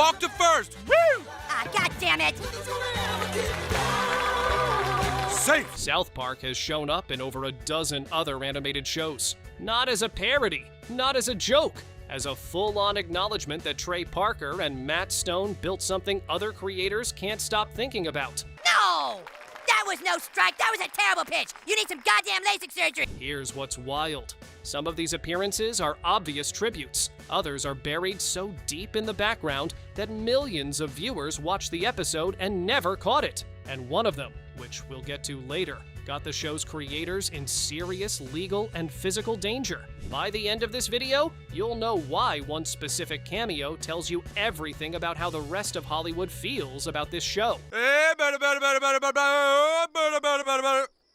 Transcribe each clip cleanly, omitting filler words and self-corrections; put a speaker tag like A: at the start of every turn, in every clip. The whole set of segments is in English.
A: walk to first. Woo!
B: Ah, God damn it!
A: Safe.
C: South Park has shown up in over a dozen other animated shows. Not as a parody, not as a joke, as a full-on acknowledgement that Trey Parker and Matt Stone built something other creators can't stop thinking about.
B: No! That was no strike. That was a terrible pitch. You need some goddamn LASIK surgery.
C: Here's what's wild. Some of these appearances are obvious tributes. Others are buried so deep in the background that millions of viewers watched the episode and never caught it. And one of them, which we'll get to later, got the show's creators in serious legal and physical danger. By the end of this video, you'll know why one specific cameo tells you everything about how the rest of Hollywood feels about this show.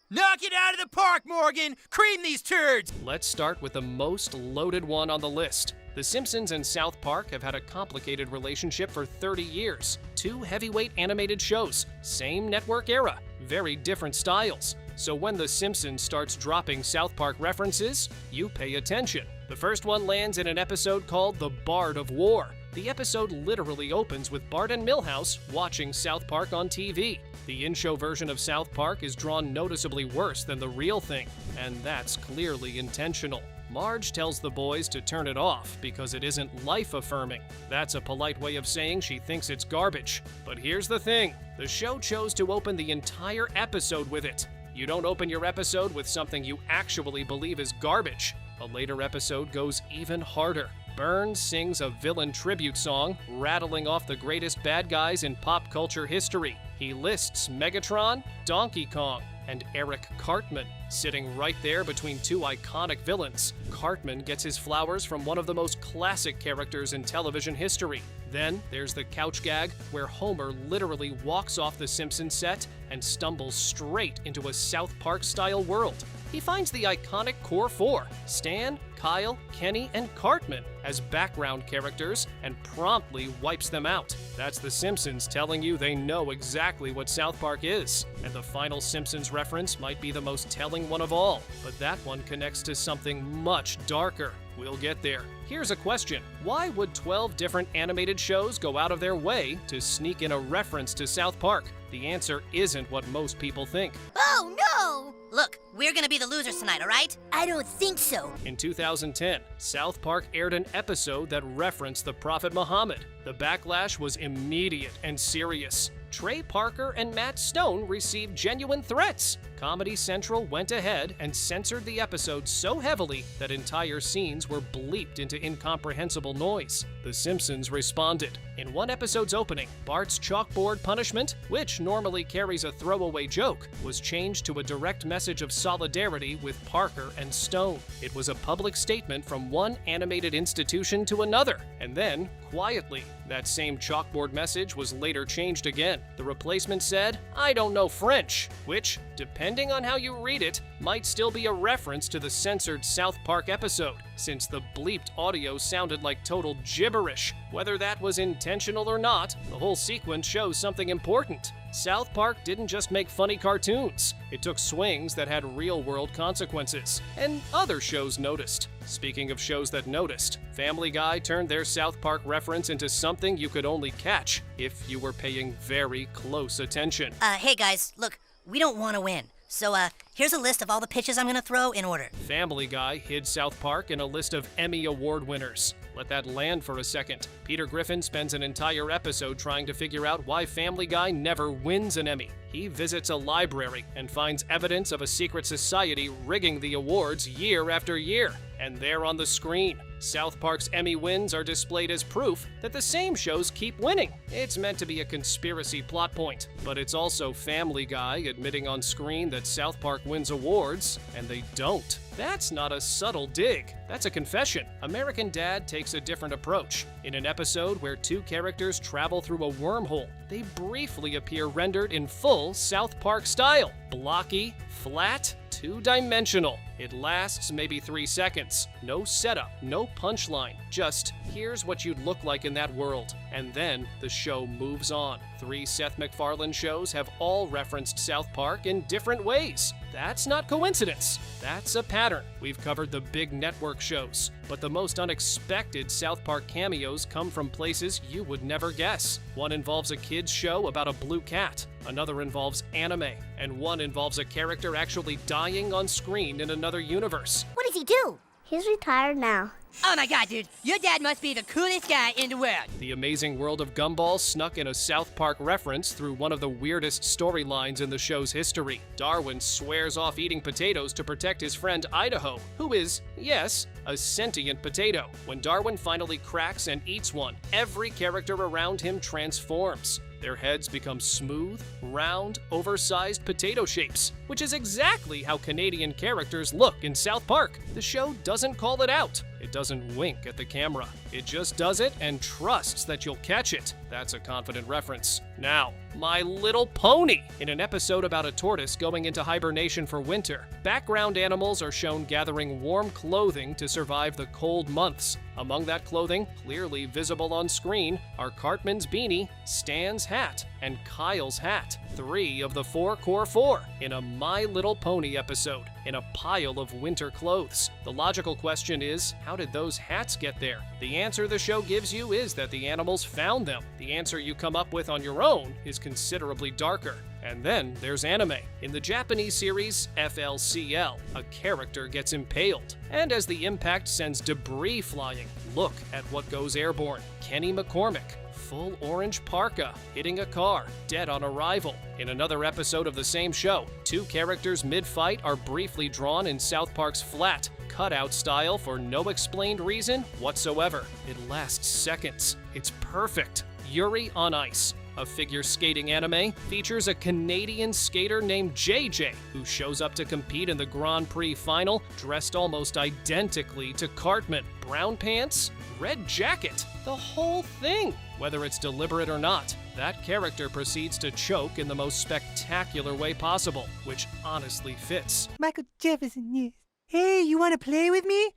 A: Knock it out of the park, Morgan! Cream these turds!
C: Let's start with the most loaded one on the list. The Simpsons and South Park have had a complicated relationship for 30 years. Two heavyweight animated shows, same network era, very different styles. So when The Simpsons starts dropping South Park references, you pay attention. The first one lands in an episode called The Bard of War. The episode literally opens with Bart and Milhouse watching South Park on TV. The in-show version of South Park is drawn noticeably worse than the real thing, and that's clearly intentional. Marge tells the boys to turn it off because it isn't life-affirming. That's a polite way of saying she thinks it's garbage. But here's the thing, the show chose to open the entire episode with it. You don't open your episode with something you actually believe is garbage. A later episode goes even harder. Burns sings a villain tribute song, rattling off the greatest bad guys in pop culture history. He lists Megatron, Donkey Kong, and Eric Cartman, sitting right there between two iconic villains. Cartman gets his flowers from one of the most classic characters in television history. Then there's the couch gag where Homer literally walks off the Simpsons set and stumbles straight into a South Park-style world. He finds the iconic core four, Stan, Kyle, Kenny, and Cartman, as background characters and promptly wipes them out. That's The Simpsons telling you they know exactly what South Park is. And the final Simpsons reference might be the most telling one of all, but that one connects to something much darker. We'll get there. Here's a question. Why would 12 different animated shows go out of their way to sneak in a reference to South Park? The answer isn't what most people think.
B: Oh, no! Look, we're gonna be the losers tonight, all right? I don't think so.
C: In 2010, South Park aired an episode that referenced the Prophet Muhammad. The backlash was immediate and serious. Trey Parker and Matt Stone received genuine threats. Comedy Central went ahead and censored the episode so heavily that entire scenes were bleeped into incomprehensible noise. The Simpsons responded. In one episode's opening, Bart's chalkboard punishment, which normally carries a throwaway joke, was changed to a direct message of solidarity with Parker and Stone. It was a public statement from one animated institution to another, and then, quietly, that same chalkboard message was later changed again. The replacement said, "I don't know French," which, depending on how you read it, might still be a reference to the censored South Park episode, since the bleeped audio sounded like total gibberish. Whether that was intentional or not, the whole sequence shows something important. South Park didn't just make funny cartoons. It took swings that had real-world consequences, and other shows noticed. Speaking of shows that noticed, Family Guy turned their South Park reference into something you could only catch if you were paying very close attention.
B: Hey guys, look, we don't want to win. So, here's a list of all the pitches I'm gonna throw in order.
C: Family Guy hid South Park in a list of Emmy Award winners. Let that land for a second. Peter Griffin spends an entire episode trying to figure out why Family Guy never wins an Emmy. He visits a library and finds evidence of a secret society rigging the awards year after year. And there on the screen, South Park's Emmy wins are displayed as proof that the same shows keep winning. It's meant to be a conspiracy plot point, but it's also Family Guy admitting on screen that South Park wins awards, and they don't. That's not a subtle dig. That's a confession. American Dad takes a different approach. In an episode where two characters travel through a wormhole, they briefly appear rendered in full South Park style. Blocky, flat, two-dimensional. It lasts maybe 3 seconds. No setup, no punchline. Just, here's what you'd look like in that world. And then the show moves on. 3 Seth MacFarlane shows have all referenced South Park in different ways. That's not coincidence. That's a pattern. We've covered the big network shows, but the most unexpected South Park cameos come from places you would never guess. One involves a kids show about a blue cat, another involves anime, and one involves a character actually dying on screen in another universe.
D: What does he do? He's retired now.
E: Oh my god, dude, your dad must be the coolest guy in the world.
C: The Amazing World of Gumball snuck in a South Park reference through one of the weirdest storylines in the show's history. Darwin swears off eating potatoes to protect his friend Idaho, who is, yes, a sentient potato. When Darwin finally cracks and eats one, every character around him transforms. Their heads become smooth, round, oversized potato shapes, which is exactly how Canadian characters look in South Park. The show doesn't call it out. It doesn't wink at the camera. It just does it and trusts that you'll catch it. That's a confident reference. Now, My Little Pony. In an episode about a tortoise going into hibernation for winter, background animals are shown gathering warm clothing to survive the cold months. Among that clothing, clearly visible on screen, are Cartman's beanie, Stan's hat, and Kyle's hat. 3 of the 4 core 4 in a My Little Pony episode, in a pile of winter clothes. The logical question is, how did those hats get there? The answer the show gives you is that the animals found them. The answer you come up with on your own is considerably darker. And then there's anime. In the Japanese series FLCL, a character gets impaled. And as the impact sends debris flying, look at what goes airborne. Kenny McCormick, full orange parka, hitting a car, dead on arrival. In another episode of the same show, 2 characters mid-fight are briefly drawn in South Park's flat, cutout style for no explained reason whatsoever. It lasts seconds. It's perfect. Yuri on Ice, a figure skating anime, features a Canadian skater named JJ, who shows up to compete in the Grand Prix final dressed almost identically to Cartman. Brown pants, red jacket, the whole thing. Whether it's deliberate or not, that character proceeds to choke in the most spectacular way possible, which honestly fits.
F: Michael Jefferson, yes. Hey, you want to play with me?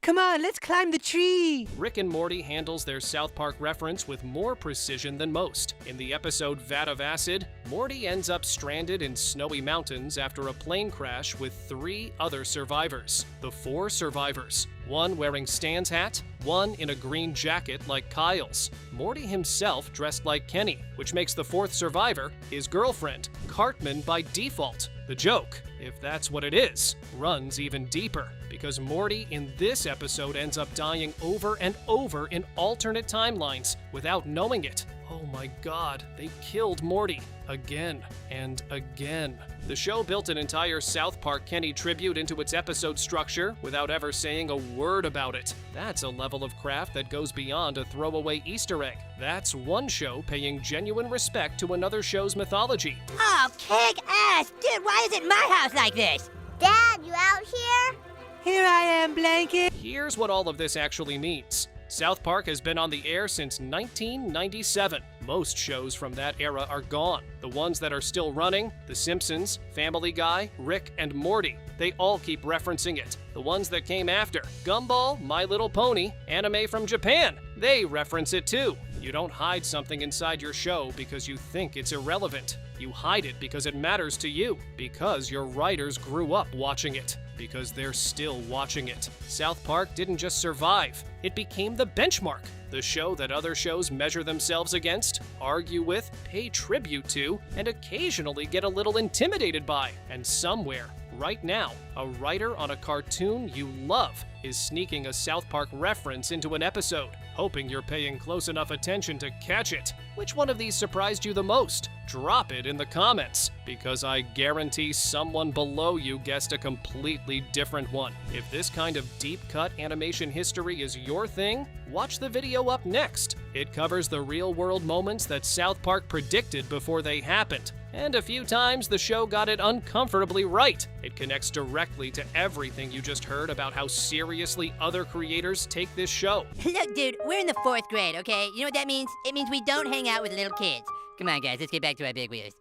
F: Come on, let's climb the tree!
C: Rick and Morty handles their South Park reference with more precision than most. In the episode Vat of Acid, Morty ends up stranded in snowy mountains after a plane crash with 3 other survivors. The 4 survivors. One wearing Stan's hat, one in a green jacket like Kyle's. Morty himself dressed like Kenny, which makes the 4th survivor his girlfriend, Cartman by default. The joke, if that's what it is, runs even deeper, because Morty in this episode ends up dying over and over in alternate timelines without knowing it. Oh my god, they killed Morty again and again. The show built an entire South Park Kenny tribute into its episode structure without ever saying a word about it. That's a level of craft that goes beyond a throwaway Easter egg. That's one show paying genuine respect to another show's mythology.
E: Oh, kick ass! Dude, why is it my house like this?
D: Dad, you out here?
F: Here I am, Blanket.
C: Here's what all of this actually means. South Park has been on the air since 1997. Most shows from that era are gone. The ones that are still running, The Simpsons, Family Guy, Rick and Morty, they all keep referencing it. The ones that came after, Gumball, My Little Pony, anime from Japan, they reference it too. You don't hide something inside your show because you think it's irrelevant. You hide it because it matters to you, because your writers grew up watching it, because they're still watching it. South Park didn't just survive, it became the benchmark. The show that other shows measure themselves against, argue with, pay tribute to, and occasionally get a little intimidated by. And somewhere, right now, a writer on a cartoon you love is sneaking a South Park reference into an episode, hoping you're paying close enough attention to catch it. Which one of these surprised you the most? Drop it in the comments, because I guarantee someone below you guessed a completely different one. If this kind of deep-cut animation history is your thing, watch the video up next. It covers the real-world moments that South Park predicted before they happened. And a few times the show got it uncomfortably right. It connects directly to everything you just heard about how seriously other creators take this show.
E: Look, dude, we're in the 4th grade, okay? You know what that means? It means we don't hang out with little kids. Come on, guys, let's get back to our big wheels.